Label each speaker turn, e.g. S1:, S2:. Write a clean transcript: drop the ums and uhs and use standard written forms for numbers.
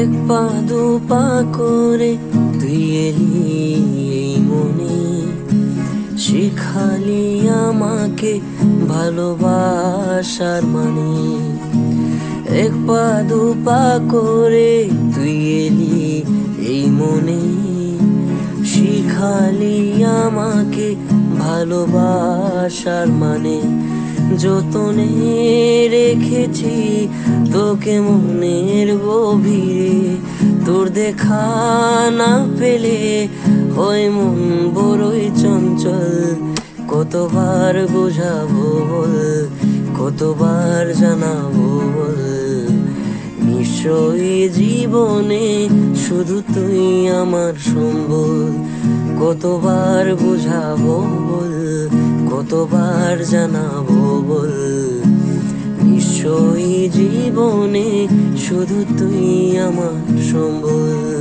S1: এক পা দু পা করে তুই এলি এই মনে, শিখালি আমাকে ভালোবাসার মানে। এক পা দু পা করে তুই এলি এই মনে, শিখালি আমাকে ভালোবাসার মানে। যতনে রেখেছি তোকে মনের গভীরে, তোর দেখা না পেলে হয় মন বড়ই চঞ্চল। কতবার বোঝাবো বল, কতবার জানাবো বল, নিশ্চয়ই জীবনে শুধু তুই আমার সম্বল। কতবার বোঝাবো বল, কতবার জানাবো বল, নিশ্চয়ই জীবনে শুধু তুই আমার সম্বল।